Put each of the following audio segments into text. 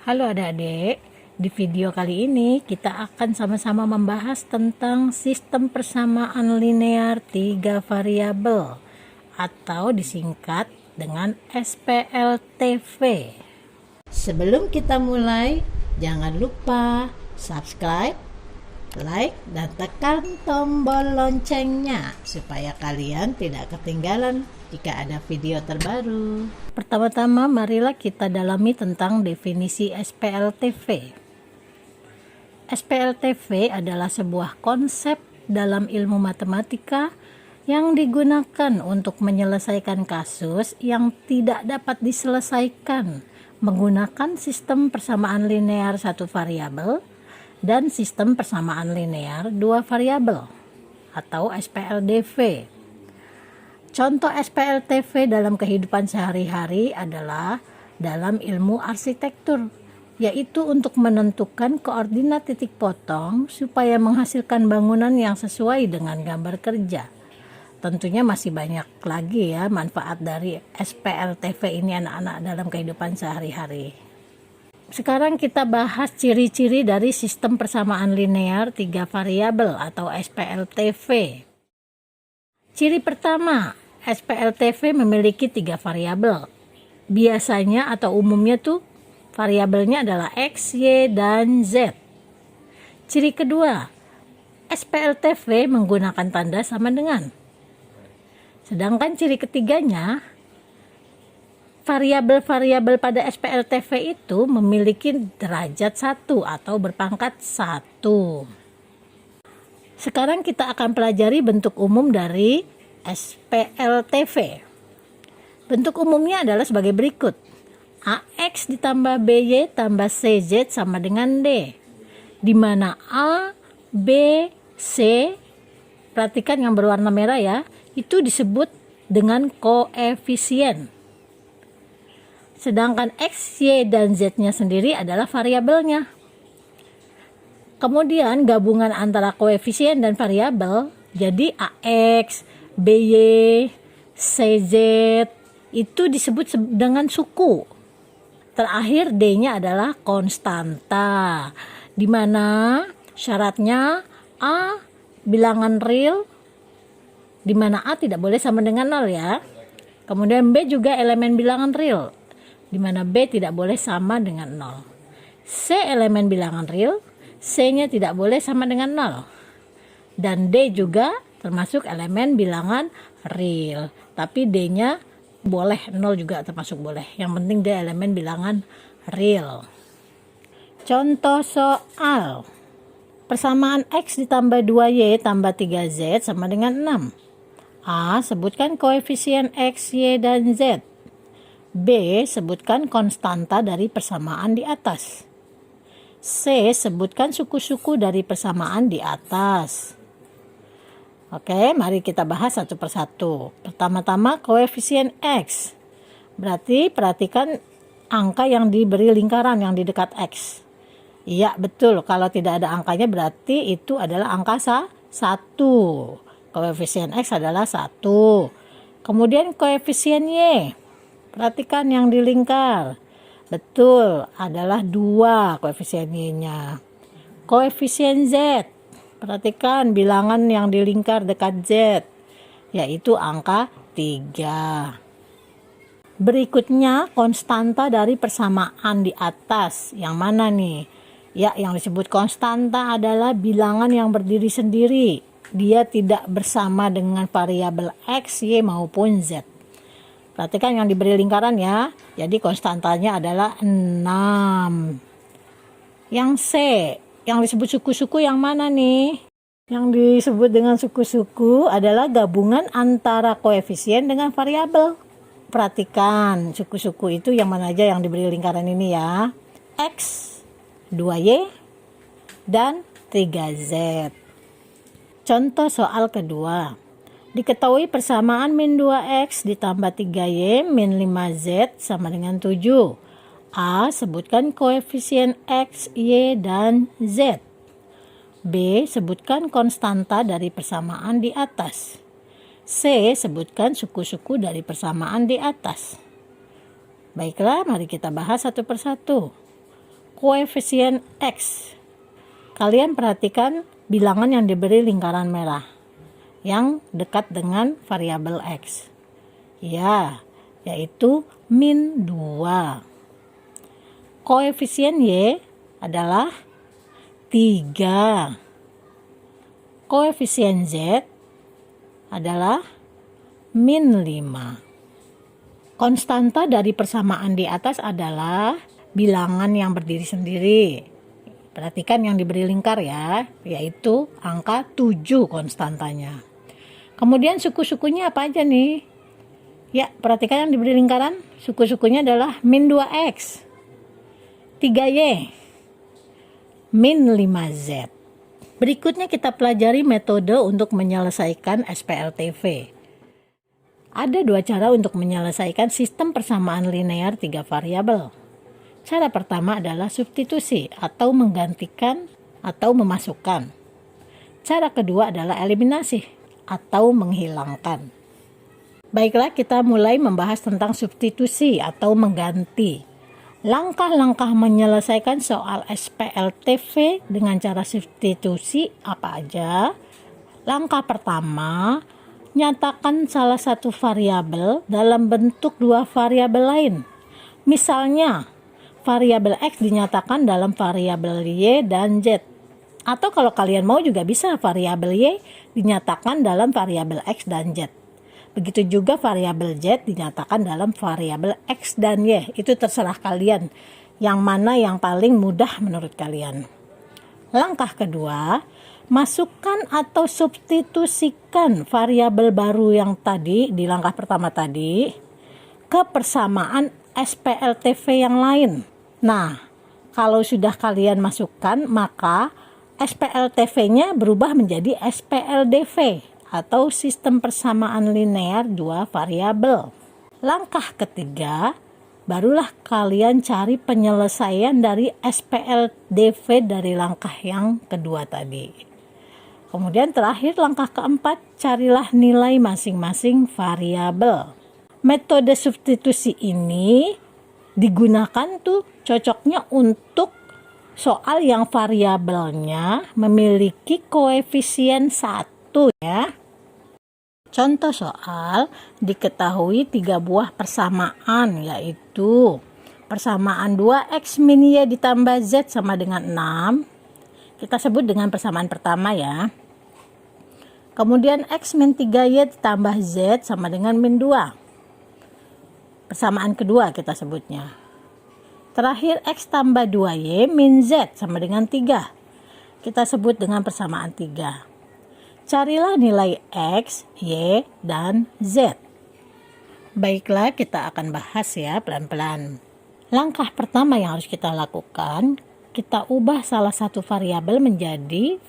Halo adik-adik, di video kali ini kita akan sama-sama membahas tentang sistem persamaan linear 3 variabel atau disingkat dengan SPLTV. Sebelum kita mulai, jangan lupa subscribe, like, dan tekan tombol loncengnya supaya kalian tidak ketinggalan jika ada video terbaru. Pertama-tama marilah kita dalami tentang definisi SPLTV. SPLTV adalah sebuah konsep dalam ilmu matematika yang digunakan untuk menyelesaikan kasus yang tidak dapat diselesaikan menggunakan sistem persamaan linear satu variabel dan sistem persamaan linear dua variabel atau SPLDV. Contoh SPLTV dalam kehidupan sehari-hari adalah dalam ilmu arsitektur, yaitu untuk menentukan koordinat titik potong supaya menghasilkan bangunan yang sesuai dengan gambar kerja. Tentunya masih banyak lagi ya manfaat dari SPLTV ini anak-anak dalam kehidupan sehari-hari. Sekarang kita bahas ciri-ciri dari sistem persamaan linear 3 variabel atau SPLTV. Ciri pertama, SPLTV memiliki 3 variabel. Biasanya atau umumnya tuh variabelnya adalah X, Y, dan Z. Ciri kedua, SPLTV menggunakan tanda sama dengan. Sedangkan ciri ketiganya, variabel-variabel pada SPLTV itu memiliki derajat 1 atau berpangkat 1. Sekarang kita akan pelajari bentuk umum dari SPLTV. Bentuk umumnya adalah sebagai berikut. AX ditambah BY tambah CZ sama dengan D. Di mana A, B, C, perhatikan yang berwarna merah ya, itu disebut dengan koefisien. Sedangkan X, Y, dan Z-nya sendiri adalah variabelnya. Kemudian gabungan antara koefisien dan variabel jadi AX, BY, CZ itu disebut dengan suku. Terakhir D-nya adalah konstanta, di mana syaratnya A bilangan real, di mana A tidak boleh sama dengan 0 ya. Kemudian B juga elemen bilangan real, di mana B tidak boleh sama dengan 0. C elemen bilangan real, C-nya tidak boleh sama dengan 0. Dan D juga termasuk elemen bilangan real, tapi D-nya boleh, 0 juga termasuk boleh. Yang penting dia elemen bilangan real. Contoh soal. Persamaan X ditambah 2Y tambah 3Z sama dengan 6. A. Sebutkan koefisien X, Y, dan Z. B. Sebutkan konstanta dari persamaan di atas. C. Sebutkan suku-suku dari persamaan di atas. Oke, mari kita bahas satu persatu. Pertama-tama koefisien X. Berarti perhatikan angka yang diberi lingkaran yang di dekat X. Iya, betul. Kalau tidak ada angkanya berarti itu adalah angka 1. Koefisien X adalah 1. Kemudian koefisien Y. Perhatikan yang dilingkar. Betul, adalah 2 koefisien Y-nya. Koefisien Z. Perhatikan bilangan yang dilingkar dekat Z, yaitu angka 3. Berikutnya konstanta dari persamaan di atas. Yang mana nih? Ya, yang disebut konstanta adalah bilangan yang berdiri sendiri. Dia tidak bersama dengan variabel X, Y, maupun Z. Perhatikan yang diberi lingkaran ya. Jadi konstantanya adalah 6. Yang C, yang disebut suku-suku yang mana nih? Yang disebut dengan suku-suku adalah gabungan antara koefisien dengan variabel. Perhatikan suku-suku itu yang mana aja yang diberi lingkaran ini ya. X, 2Y, dan 3Z. Contoh soal kedua. Diketahui persamaan min 2X ditambah 3Y min 5Z sama dengan 7. A. Sebutkan koefisien X, Y, dan Z. B. Sebutkan konstanta dari persamaan di atas. C. Sebutkan suku-suku dari persamaan di atas. Baiklah, mari kita bahas satu persatu. koefisien X. Kalian perhatikan bilangan yang diberi lingkaran merah yang dekat dengan variabel X. Ya, yaitu min 2. Koefisien Y adalah 3. Koefisien Z adalah min 5. Konstanta dari persamaan di atas adalah bilangan yang berdiri sendiri. Perhatikan yang diberi lingkar ya, yaitu angka 7 konstantanya. Kemudian suku-sukunya apa aja nih? Ya, perhatikan yang diberi lingkaran, suku-sukunya adalah min 2X, 3Y, min 5Z. Berikutnya kita pelajari metode untuk menyelesaikan SPLTV. Ada 2 cara untuk menyelesaikan sistem persamaan linear 3 variabel. Cara pertama adalah substitusi atau menggantikan atau memasukkan. Cara kedua adalah eliminasi atau menghilangkan. Baiklah, kita mulai membahas tentang substitusi atau mengganti. Langkah-langkah menyelesaikan soal SPLTV dengan cara substitusi apa aja? Langkah pertama, nyatakan salah satu variabel dalam bentuk 2 variabel lain. Misalnya, variabel X dinyatakan dalam variabel Y dan Z. Atau kalau kalian mau juga bisa variabel Y dinyatakan dalam variabel X dan Z. Begitu juga variabel Z dinyatakan dalam variabel X dan Y. Itu terserah kalian. Yang mana yang paling mudah menurut kalian. Langkah kedua, masukkan atau substitusikan variabel baru yang tadi di langkah pertama tadi ke persamaan SPLTV yang lain. Nah, kalau sudah kalian masukkan, maka SPLTV-nya berubah menjadi SPLDV atau sistem persamaan linear 2 variabel. Langkah ketiga, barulah kalian cari penyelesaian dari SPLDV dari langkah yang kedua tadi. Kemudian terakhir langkah keempat, carilah nilai masing-masing variabel. Metode substitusi ini digunakan tuh cocoknya untuk soal yang variabelnya memiliki koefisien 1 ya. Contoh soal, diketahui 3 buah persamaan, yaitu persamaan 2X min Y ditambah Z sama dengan 6. Kita sebut dengan persamaan pertama ya. Kemudian X min 3Y ditambah Z sama dengan min 2. Persamaan kedua kita sebutnya. Terakhir X tambah 2Y min Z sama dengan 3. Kita sebut dengan persamaan 3. Carilah nilai X, Y, dan Z. Baiklah, kita akan bahas ya pelan-pelan. Langkah pertama yang harus kita lakukan, kita ubah salah satu variabel menjadi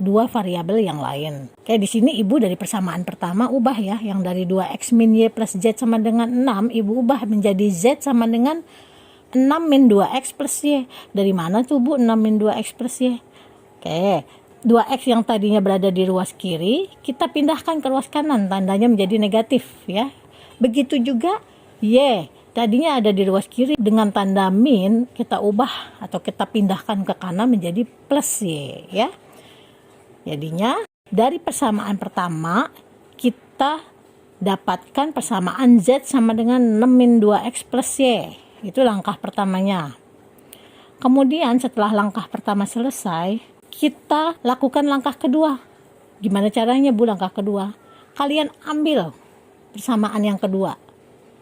dua variabel yang lain. Kayak di sini ibu dari persamaan pertama ubah ya, yang dari 2X min Y plus Z sama dengan 6, ibu ubah menjadi Z sama dengan 6 min 2X plus Y. Dari mana tuh bu 6 min 2X plus Y? Oke, 2X yang tadinya berada di ruas kiri, kita pindahkan ke ruas kanan, tandanya menjadi negatif ya. Begitu juga Y, tadinya ada di ruas kiri, dengan tanda min kita ubah atau kita pindahkan ke kanan menjadi plus Y ya. Jadinya dari persamaan pertama kita dapatkan persamaan Z sama dengan 6 min 2X plus Y. Itu langkah pertamanya. Kemudian setelah langkah pertama selesai, kita lakukan langkah kedua. Gimana caranya bu langkah kedua? Kalian ambil persamaan yang kedua,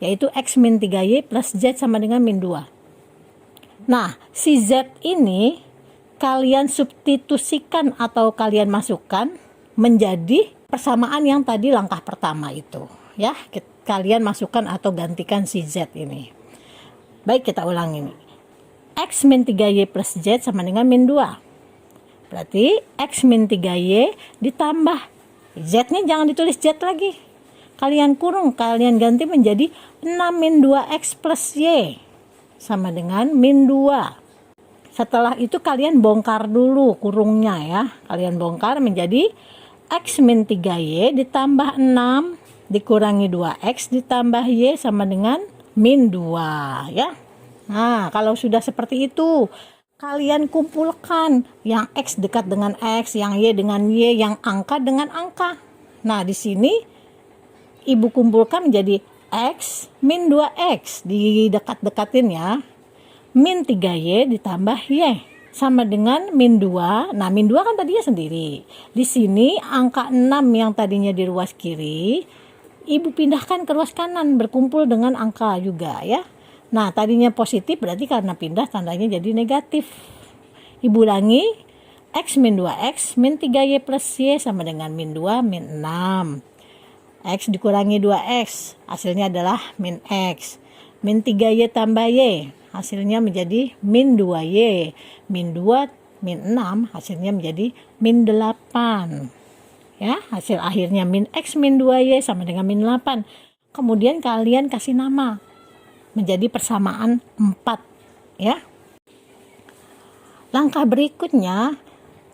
yaitu X min 3Y plus Z sama dengan min 2. Nah, si Z ini kalian substitusikan atau kalian masukkan menjadi persamaan yang tadi langkah pertama itu. Ya, kalian masukkan atau gantikan si Z ini. Baik, kita ulang ini. X min 3Y plus Z sama dengan min 2. Berarti X min 3Y ditambah Z-nya jangan ditulis Z lagi. Kalian kurung, kalian ganti menjadi 6 min 2X plus Y sama dengan min 2. Setelah itu kalian bongkar dulu kurungnya ya. Kalian bongkar menjadi X min 3Y ditambah 6 dikurangi 2X ditambah Y sama dengan min 2 ya. Nah, kalau sudah seperti itu, kalian kumpulkan yang X dekat dengan X, yang Y dengan Y, yang angka dengan angka. Nah, di sini Ibu kumpulkan menjadi X min 2X. Didekat-dekatin ya. Min 3Y ditambah Y. Sama dengan min 2. Nah, min 2 kan tadinya sendiri. Di sini angka 6 yang tadinya di ruas kiri, Ibu pindahkan ke ruas kanan, berkumpul dengan angka juga ya. Nah, tadinya positif berarti karena pindah tandanya jadi negatif. Ibu ulangi, X min 2X min 3Y plus Y sama dengan min 2 min 6. X dikurangi 2X, hasilnya adalah min X. Min 3Y tambah Y, hasilnya menjadi min 2Y. Min 2 min 6, hasilnya menjadi min 8. Ya, hasil akhirnya min X min 2Y sama dengan min 8. Kemudian kalian kasih nama menjadi persamaan 4 ya. Langkah berikutnya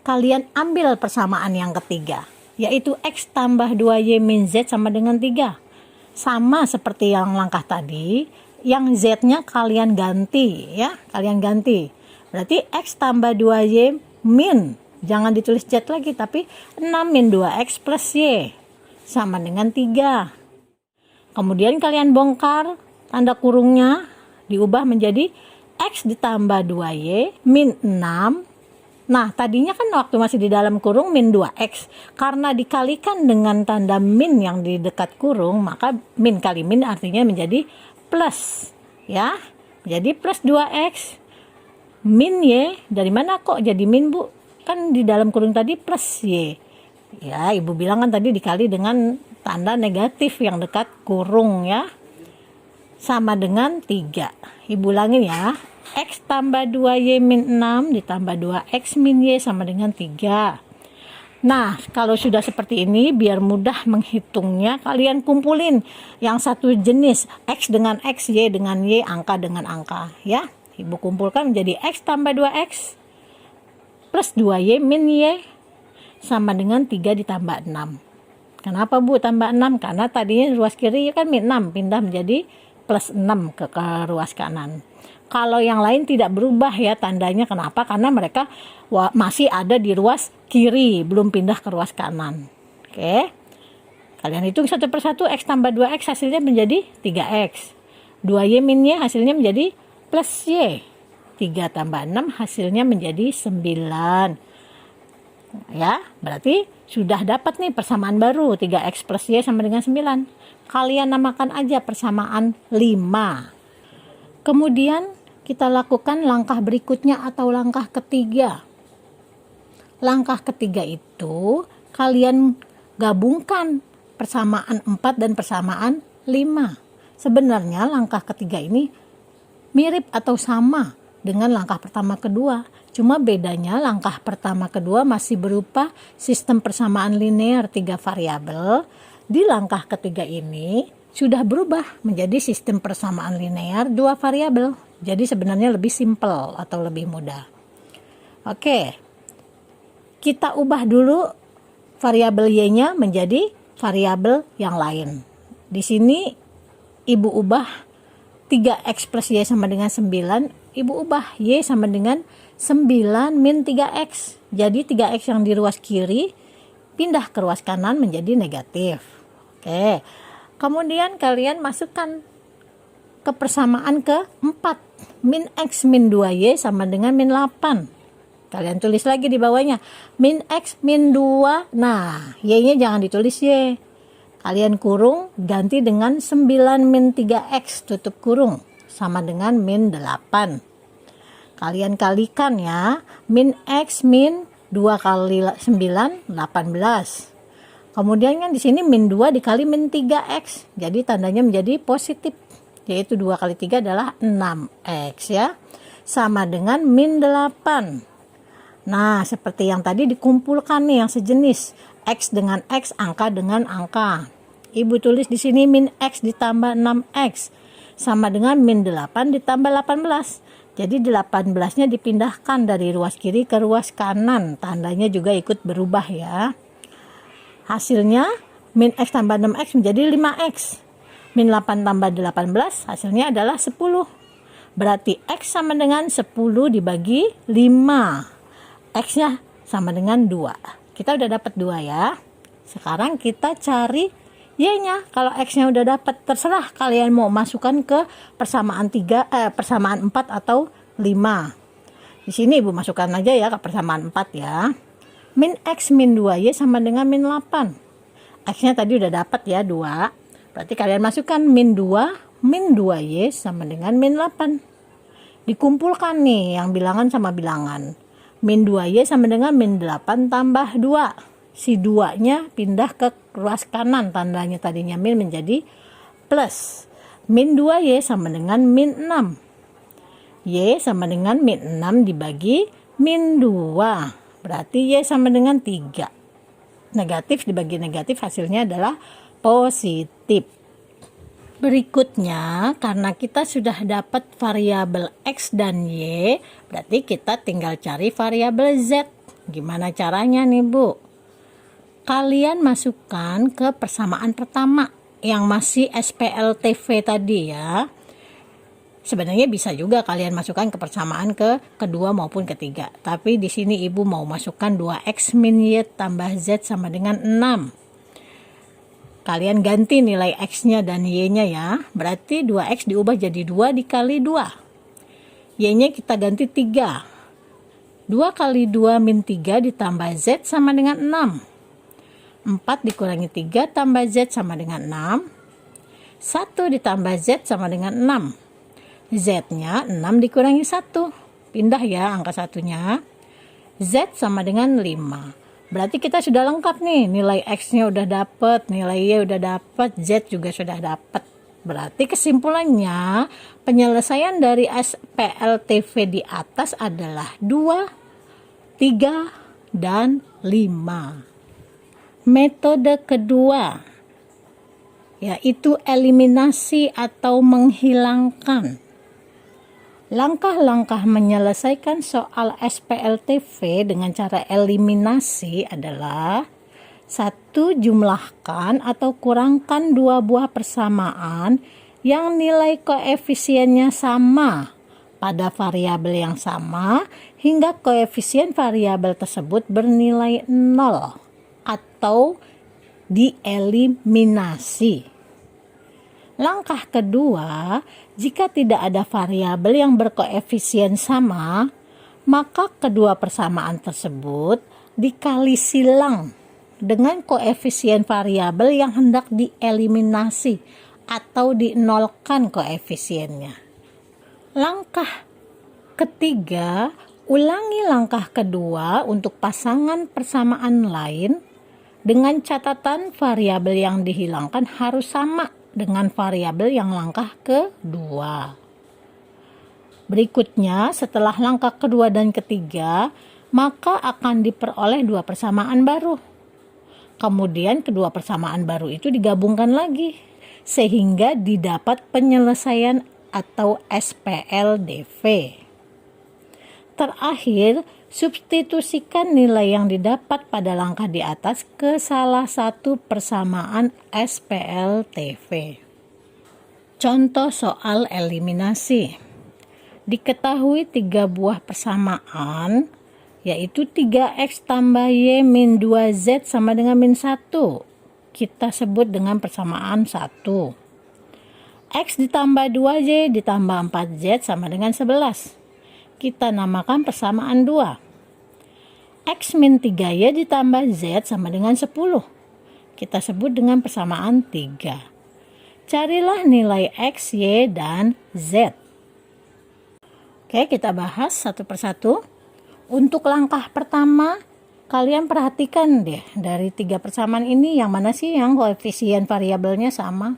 kalian ambil persamaan yang ketiga, yaitu X tambah 2Y min Z sama dengan 3. Sama seperti yang langkah tadi, yang Z-nya kalian ganti ya, kalian ganti. Berarti X tambah 2Y min, jangan ditulis Z lagi, tapi 6 min 2X plus Y sama dengan 3. Kemudian kalian bongkar tanda kurungnya, diubah menjadi X ditambah 2Y min 6. Nah, tadinya kan waktu masih di dalam kurung min 2X. Karena dikalikan dengan tanda min yang di dekat kurung, maka min kali min artinya menjadi plus. Ya, jadi plus 2X min Y. Dari mana kok jadi min, Bu? Kan di dalam kurung tadi plus Y. Ya, Ibu bilang kan tadi dikali dengan tanda negatif yang dekat kurung ya. Sama dengan 3. Ibu ulangin ya. X tambah 2Y min 6 ditambah 2X min Y sama dengan 3. Nah, kalau sudah seperti ini, biar mudah menghitungnya, kalian kumpulin yang satu jenis, X dengan X, Y dengan Y, angka dengan angka ya. Ibu kumpulkan menjadi X tambah 2X plus 2Y min Y sama dengan 3 ditambah 6. Kenapa, Bu, tambah 6? Karena tadinya ruas kiri kan min 6, pindah menjadi plus 6 ke ruas kanan. Kalau yang lain tidak berubah ya tandanya. Kenapa? Karena mereka masih ada di ruas kiri, belum pindah ke ruas kanan. Oke. Kalian hitung satu persatu. X tambah 2X hasilnya menjadi 3X. 2Y min Y hasilnya menjadi plus Y. 3 tambah 6 hasilnya menjadi 9. Ya, berarti sudah dapat nih persamaan baru. 3X plus Y sama dengan 9. Kalian namakan aja persamaan 5. Kemudian kita lakukan langkah berikutnya atau langkah ketiga. Langkah ketiga itu kalian gabungkan persamaan 4 dan persamaan 5. Sebenarnya langkah ketiga ini mirip atau sama dengan langkah pertama kedua. Cuma bedanya langkah pertama kedua masih berupa sistem persamaan linear 3 variabel. Di langkah ketiga ini sudah berubah menjadi sistem persamaan linear 2 variabel. Jadi sebenarnya lebih simpel atau lebih mudah. Oke. Kita ubah dulu variabel Y-nya menjadi variabel yang lain. Di sini Ibu ubah 3X plus Y sama dengan 9. Ibu ubah Y sama dengan 9 min 3X. Jadi 3X yang di ruas kiri pindah ke ruas kanan menjadi negatif. Oke. Kemudian kalian masukkan ke persamaan ke-4. Min X min 2Y sama dengan min 8. Kalian tulis lagi di bawahnya. Min X min 2. Nah, Y-nya jangan ditulis Y. Kalian kurung ganti dengan 9 min 3X tutup kurung. Sama dengan min 8. Kalian kalikan ya. Min X min 2 kali 9, 18. Kemudian kan di sini min 2 dikali min 3X. Jadi tandanya menjadi positif. Yaitu 2 kali 3 adalah 6X ya. Sama dengan min 8. Nah, seperti yang tadi dikumpulkan nih yang sejenis. X dengan X, angka dengan angka. Ibu tulis di sini min X ditambah 6X. Sama dengan min 8 ditambah 18. Jadi 18-nya dipindahkan dari ruas kiri ke ruas kanan. Tandanya juga ikut berubah ya. Hasilnya min X tambah 6X menjadi 5X. Min 8 tambah 18 hasilnya adalah 10. Berarti X sama dengan 10 dibagi 5. X-nya sama dengan 2. Kita udah dapat 2 ya. Sekarang kita cari Y-nya. Kalau X-nya udah dapat, terserah kalian mau masukkan ke persamaan 4 atau 5. Di sini Ibu masukkan aja ya ke persamaan 4 ya. Min X min 2Y sama dengan min 8. X-nya tadi udah dapat ya 2. Berarti kalian masukkan min 2 min 2Y sama dengan min 8. Dikumpulkan nih yang bilangan sama bilangan. Min 2Y sama dengan min 8 tambah 2. Si 2-nya pindah ke ruas kanan, tandanya tadinya min menjadi plus. Min 2Y sama dengan min 6. Y sama dengan min 6 dibagi min 2. Berarti Y sama dengan 3. Negatif dibagi negatif hasilnya adalah positif. Berikutnya, karena kita sudah dapat variabel X dan Y, berarti kita tinggal cari variabel Z. Gimana caranya nih Bu? Kalian masukkan ke persamaan pertama yang masih SPLTV tadi ya. Sebenarnya bisa juga kalian masukkan ke persamaan ke kedua maupun ketiga. Tapi di sini Ibu mau masukkan 2X min Y tambah Z sama dengan 6. Kalian ganti nilai X-nya dan Y-nya ya. Berarti 2X diubah jadi 2 dikali 2. Y-nya kita ganti 3. 2 kali 2 min 3 ditambah Z sama dengan 6. 4 dikurangi 3 tambah Z sama dengan 6. 1 ditambah Z sama dengan 6. Z-nya 6 dikurangi 1. Pindah ya angka satunya. Z sama dengan 5. Berarti kita sudah lengkap nih. Nilai X-nya udah dapat, nilai Y udah dapat, Z juga sudah dapat. Berarti kesimpulannya penyelesaian dari SPLTV di atas adalah 2, 3, dan 5. Metode kedua yaitu eliminasi atau menghilangkan. Langkah-langkah menyelesaikan soal SPLTV dengan cara eliminasi adalah 1. Jumlahkan atau kurangkan 2 buah persamaan yang nilai koefisiennya sama pada variabel yang sama hingga koefisien variabel tersebut bernilai 0 atau dieliminasi. Langkah kedua, jika tidak ada variabel yang berkoefisien sama, maka kedua persamaan tersebut dikali silang dengan koefisien variabel yang hendak dieliminasi atau dinolkan koefisiennya. Langkah ketiga, ulangi langkah kedua untuk pasangan persamaan lain dengan catatan variabel yang dihilangkan harus sama dengan variabel yang langkah kedua. Berikutnya, setelah langkah kedua dan ketiga, maka akan diperoleh 2 persamaan baru. Kemudian kedua persamaan baru itu digabungkan lagi sehingga didapat penyelesaian atau SPLDV. Terakhir, substitusikan nilai yang didapat pada langkah di atas ke salah satu persamaan SPLTV. Contoh soal eliminasi. Diketahui 3 buah persamaan, yaitu 3X tambah Y min 2Z sama dengan min 1. Kita sebut dengan persamaan 1. X ditambah 2Y ditambah 4Z sama dengan 11. Kita namakan persamaan 2. X min 3Y ditambah Z sama dengan 10. Kita sebut dengan persamaan 3. Carilah nilai X, Y, dan Z. Oke, kita bahas satu persatu. Untuk langkah pertama, kalian perhatikan deh dari 3 persamaan ini yang mana sih yang koefisien variabelnya sama.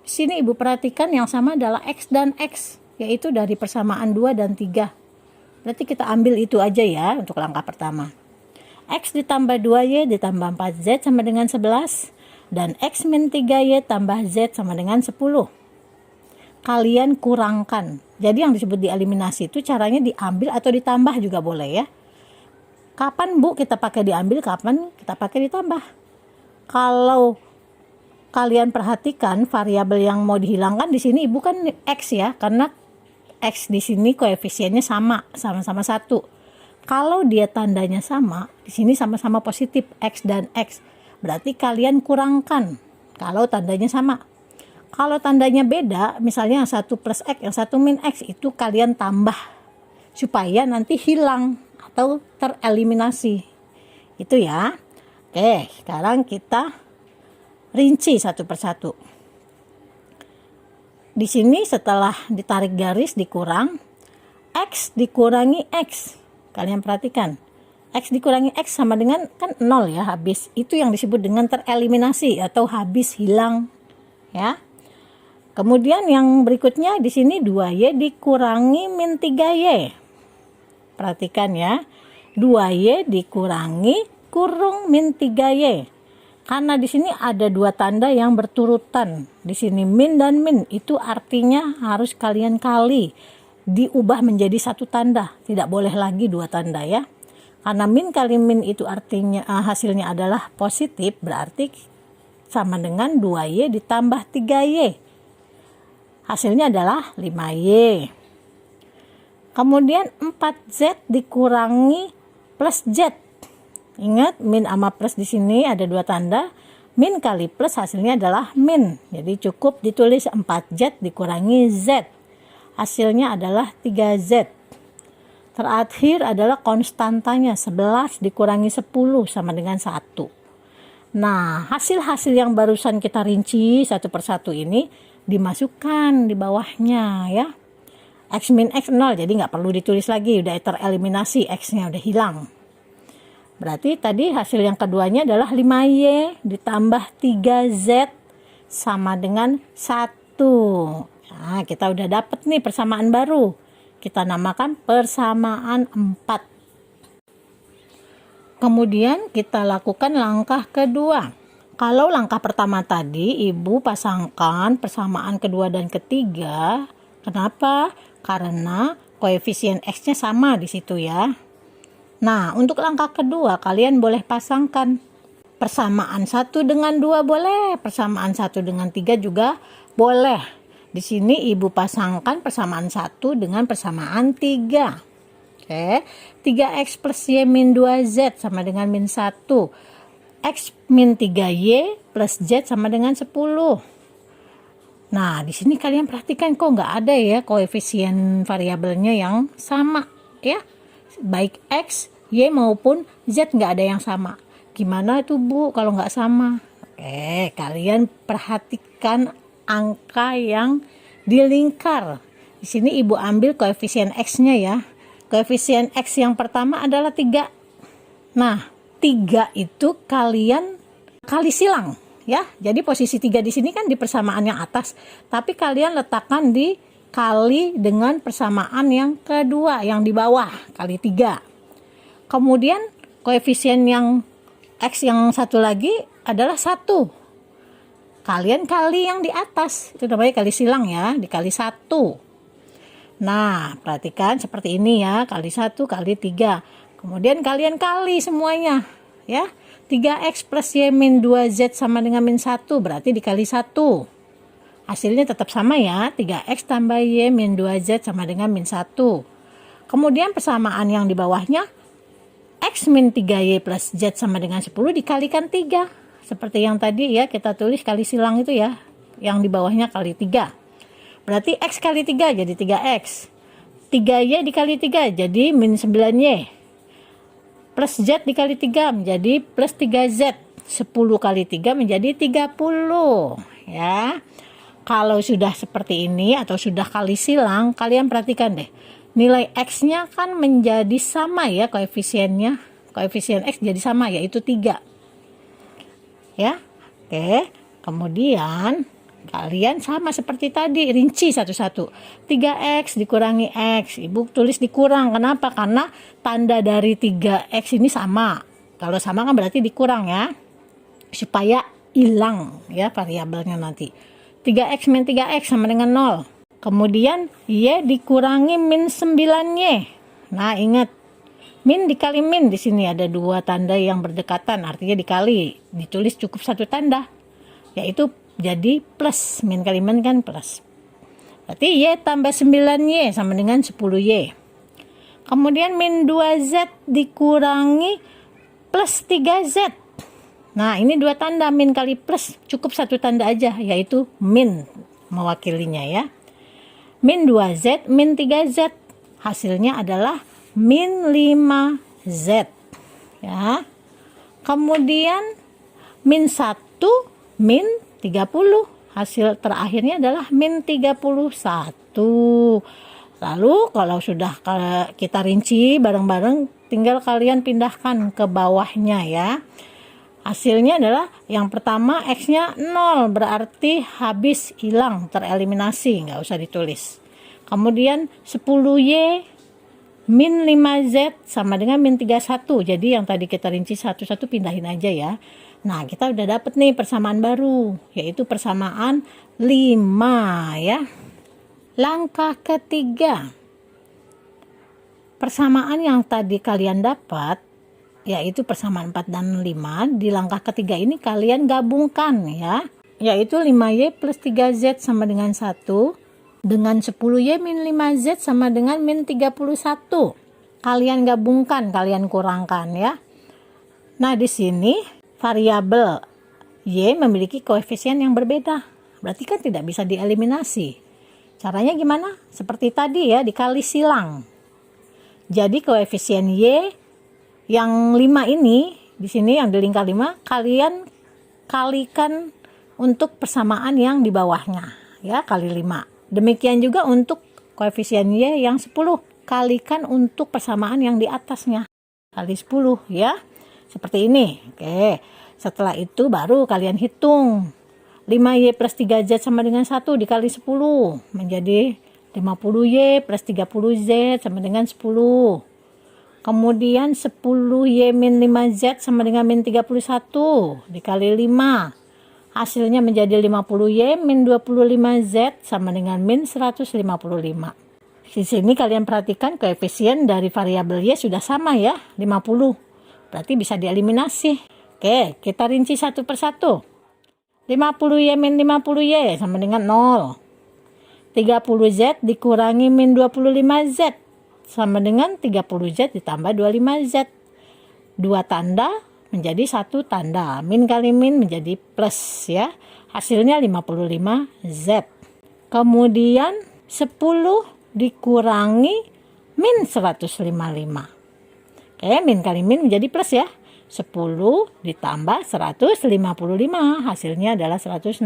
Di sini Ibu perhatikan yang sama adalah X dan X, yaitu dari persamaan 2 dan 3. Berarti kita ambil itu aja ya untuk langkah pertama. X ditambah 2Y ditambah 4Z sama dengan 11. Dan X min 3Y tambah Z sama dengan 10. Kalian kurangkan. Jadi yang disebut dieliminasi itu caranya diambil atau ditambah juga boleh ya. Kapan Bu kita pakai diambil, kapan kita pakai ditambah. Kalau kalian perhatikan variabel yang mau dihilangkan di sini Ibu kan X ya, karena X di sini koefisiennya sama-sama 1. Kalau dia tandanya sama, di sini sama-sama positif X dan X. Berarti kalian kurangkan kalau tandanya sama. Kalau tandanya beda, misalnya yang satu plus X, yang satu min X, itu kalian tambah supaya nanti hilang atau tereliminasi. Itu ya. Oke, sekarang kita rinci satu persatu. Di sini setelah ditarik garis dikurang, X dikurangi X. Kalian perhatikan, X dikurangi X sama dengan kan 0 ya, habis. Itu yang disebut dengan tereliminasi atau habis, hilang ya. Kemudian yang berikutnya di sini 2Y dikurangi min 3Y. Perhatikan ya, 2Y dikurangi kurung min 3Y. Karena di sini ada dua tanda yang berturutan. Di sini min dan min, itu artinya harus kalian kali, diubah menjadi satu tanda. Tidak boleh lagi dua tanda ya. Karena min kali min itu artinya hasilnya adalah positif, berarti sama dengan 2Y ditambah 3Y. Hasilnya adalah 5Y. Kemudian 4Z dikurangi plus Z. Ingat, min sama plus di sini ada dua tanda. Min kali plus hasilnya adalah min. Jadi cukup ditulis 4Z dikurangi Z. Hasilnya adalah 3Z. Terakhir adalah konstantanya 11 dikurangi 10 sama dengan 1. Nah, hasil-hasil yang barusan kita rinci satu persatu ini dimasukkan di bawahnya ya. X min X 0, jadi nggak perlu ditulis lagi, udah tereliminasi, X-nya udah hilang. Berarti tadi hasil yang keduanya adalah 5Y ditambah 3Z sama dengan 1. Nah, kita udah dapet nih persamaan baru. Kita namakan persamaan 4. Kemudian kita lakukan langkah kedua. Kalau langkah pertama tadi Ibu pasangkan persamaan kedua dan ketiga. Kenapa? Karena koefisien X-nya sama di situ ya. Nah, untuk langkah kedua kalian boleh pasangkan persamaan 1 dengan 2 boleh, persamaan 1 dengan 3 juga boleh. Di sini Ibu pasangkan persamaan 1 dengan persamaan 3. Oke, 3X plus Y min 2Z sama dengan min 1. X min 3Y plus Z sama dengan 10. Nah, di sini kalian perhatikan kok nggak ada ya koefisien variabelnya yang sama ya. Baik X, Y maupun Z nggak ada yang sama. Gimana itu Bu kalau nggak sama? Oke, kalian perhatikan angka yang di lingkar. Di sini Ibu ambil koefisien X-nya ya. Koefisien X yang pertama adalah 3. Nah, 3 itu kalian kali silang ya. Jadi posisi 3 di sini kan di persamaan yang atas. Tapi kalian letakkan di kali dengan persamaan yang kedua yang di bawah, kali 3. Kemudian koefisien yang X yang satu lagi adalah 1. Kalian kali yang di atas, itu namanya kali silang ya, dikali 1. Nah, perhatikan seperti ini ya, kali 1 kali 3. Kemudian kalian kali semuanya ya. 3X plus Y min 2Z sama dengan min 1, berarti dikali 1. Hasilnya tetap sama ya, 3X tambah Y min 2Z sama dengan min 1. Kemudian persamaan yang di bawahnya, X min 3Y plus Z sama dengan 10 dikalikan 3. Seperti yang tadi ya, kita tulis kali silang itu ya, yang di bawahnya kali 3. Berarti X kali 3 jadi 3X. 3Y dikali 3 jadi min 9Y. Plus Z dikali 3 menjadi plus 3Z. 10 kali 3 menjadi 30 ya. Kalau sudah seperti ini atau sudah kali silang, kalian perhatikan deh. Nilai X-nya kan menjadi sama ya koefisiennya. Koefisien X jadi sama yaitu 3. Ya. Oke. Kemudian kalian sama seperti tadi, rinci satu-satu. 3X dikurangi X. Ibu tulis dikurang. Kenapa? Karena tanda dari 3X ini sama. Kalau sama kan berarti dikurang ya. Supaya hilang ya variabelnya nanti. 3X min 3X sama dengan 0. Kemudian Y dikurangi min 9Y. Nah, ingat. Min dikali min, di sini ada dua tanda yang berdekatan, artinya dikali. Ditulis cukup satu tanda. Yaitu jadi plus, min kali min kan plus. Berarti Y tambah 9Y sama dengan 10Y. Kemudian min 2Z dikurangi plus 3Z. Nah, ini dua tanda, min kali plus. Cukup satu tanda aja, yaitu min mewakilinya ya. Min 2Z, min 3Z. Hasilnya adalah min 5Z. Ya. Kemudian min 1, min 30. Hasil terakhirnya adalah min 31. Lalu kalau sudah kita rinci bareng-bareng, tinggal kalian pindahkan ke bawahnya ya. Hasilnya adalah yang pertama X-nya 0, berarti habis, hilang, tereliminasi, nggak usah ditulis. Kemudian 10Y min 5Z sama dengan min 31. Jadi yang tadi kita rinci satu-satu pindahin aja ya. Nah, kita udah dapet nih persamaan baru, yaitu persamaan 5 ya. Langkah ketiga. Persamaan yang tadi kalian dapat, yaitu persamaan 4 dan 5, di langkah ketiga ini kalian gabungkan ya. Yaitu 5Y plus 3Z sama dengan 1, dengan 10Y min 5Z sama dengan min 31. Kalian gabungkan, kalian kurangkan ya. Nah, di sini variabel Y memiliki koefisien yang berbeda. Berarti kan tidak bisa dieliminasi. Caranya gimana? Seperti tadi ya, dikali silang. Jadi koefisien Y yang 5 ini, di sini yang di lingkar 5, kalian kalikan untuk persamaan yang di bawahnya. Ya, kali 5. Demikian juga untuk koefisien Y yang 10. Kalikan untuk persamaan yang di atasnya. Kali 10 ya. Seperti ini. Oke. Setelah itu baru kalian hitung. 5Y plus 3Z sama dengan 1 dikali 10. Menjadi 50Y plus 30Z sama dengan 10. Kemudian 10Y min 5Z sama dengan min 31 dikali 5. Hasilnya menjadi 50Y min 25Z sama dengan min 155. Di sini kalian perhatikan koefisien dari variabel Y sudah sama ya, 50. Berarti bisa dieliminasi. Oke, kita rinci satu persatu. 50Y min 50Y sama dengan 0. 30Z dikurangi min 25Z sama dengan 30Z ditambah 25Z. 2 tanda menjadi 1 tanda. Min kali min menjadi plus ya. Hasilnya 55Z. Kemudian 10 dikurangi min 155. Oke, min kali min menjadi plus ya. 10 ditambah 155. Hasilnya adalah 165.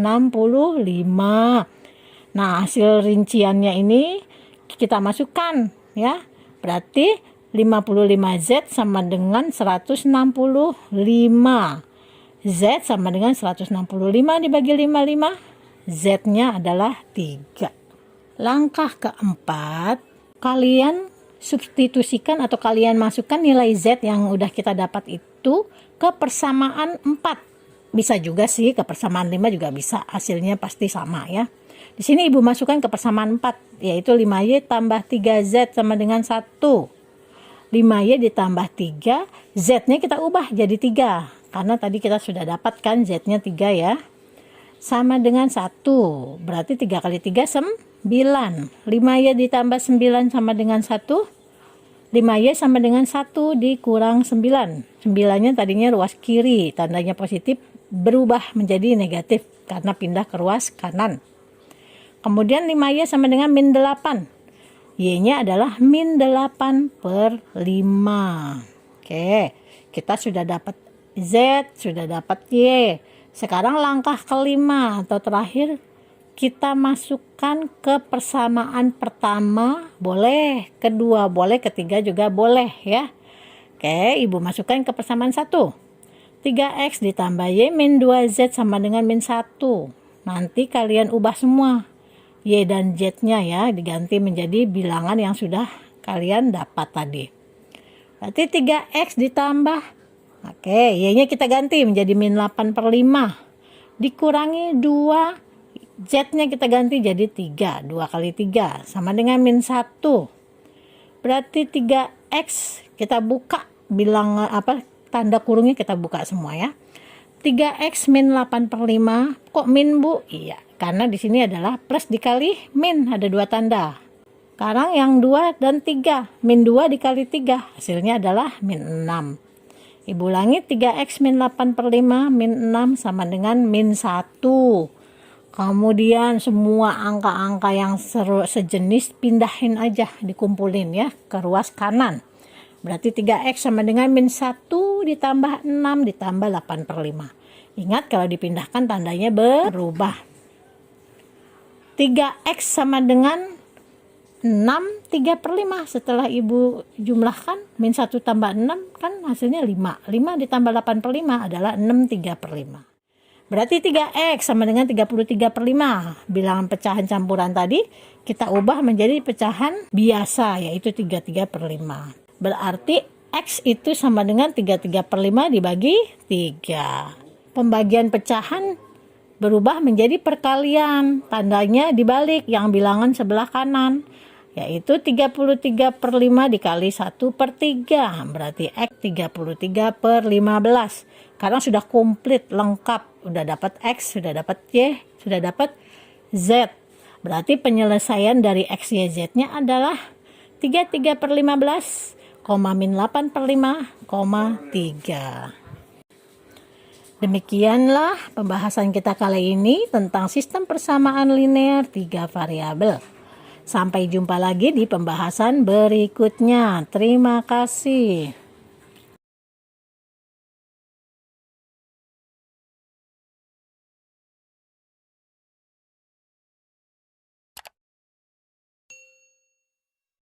Nah, hasil rinciannya ini kita masukkan ya. Berarti 55Z sama dengan 165. Z sama dengan 165 dibagi 55. Z-nya adalah 3. Langkah keempat, kalian substitusikan atau kalian masukkan nilai Z yang udah kita dapat itu ke persamaan 4. Bisa juga sih ke persamaan 5 juga bisa, hasilnya pasti sama ya. Di sini Ibu masukkan ke persamaan 4, yaitu 5Y tambah 3Z sama dengan 1. 5Y ditambah 3, Z-nya kita ubah jadi 3. Karena tadi kita sudah dapatkan Z-nya 3 ya. Sama dengan 1, berarti 3 kali 3 9. 5Y ditambah 9 sama dengan 1. 5Y sama dengan 1 dikurang 9. 9-nya tadinya ruas kiri, tandanya positif, berubah menjadi negatif karena pindah ke ruas kanan. Kemudian 5Y sama dengan min 8. Y-nya adalah min 8 per 5. Oke, kita sudah dapat Z, sudah dapat Y. Sekarang langkah kelima atau terakhir, kita masukkan ke persamaan pertama, boleh, kedua boleh, ketiga juga boleh ya. Oke, Ibu masukkan ke persamaan 1. 3X ditambah Y min 2Z sama dengan min 1. Nanti kalian ubah semua. Y dan Z-nya ya, diganti menjadi bilangan yang sudah kalian dapat tadi. Berarti 3X ditambah, oke, Y-nya kita ganti menjadi min 8 per 5. Dikurangi 2, Z-nya kita ganti jadi 3. 2 kali 3 sama dengan min 1. Berarti 3X kita buka bilangan tanda kurungnya kita buka semua ya. 3X min 8 per 5. Kok min Bu? Iya, karena di sini adalah plus dikali min, ada 2 tanda. Sekarang yang 2 dan 3, min 2 dikali 3, hasilnya adalah min 6. Ibu ulangi, 3x min 8 per 5 min 6 sama dengan min 1. Kemudian semua angka-angka yang sejenis pindahin aja, dikumpulin ya ke ruas kanan. Berarti 3x sama dengan min 1 ditambah 6 ditambah 8 per 5. Ingat kalau dipindahkan tandanya berubah. 3x sama dengan 6 3 per 5. Setelah ibu jumlahkan, min 1 tambah 6 kan hasilnya 5. 5 ditambah 8 per 5 adalah 6 3 per 5. Berarti 3x sama dengan 33 per 5. Bilangan pecahan campuran tadi kita ubah menjadi pecahan biasa, yaitu 33 per 5. Berarti x itu sama dengan 33 per 5 dibagi 3. Pembagian pecahan berubah menjadi perkalian. Tandanya dibalik, yang bilangan sebelah kanan. Yaitu 33 per 5 dikali 1 per 3. Berarti X 33 per 15. Sekarang sudah komplit, lengkap. Sudah dapat X, sudah dapat Y, sudah dapat Z. Berarti penyelesaian dari X, Y, Z-nya adalah 33 per 15, min 8 per 5, 3. Demikianlah pembahasan kita kali ini tentang sistem persamaan linear 3 variabel. Sampai jumpa lagi di pembahasan berikutnya. Terima kasih.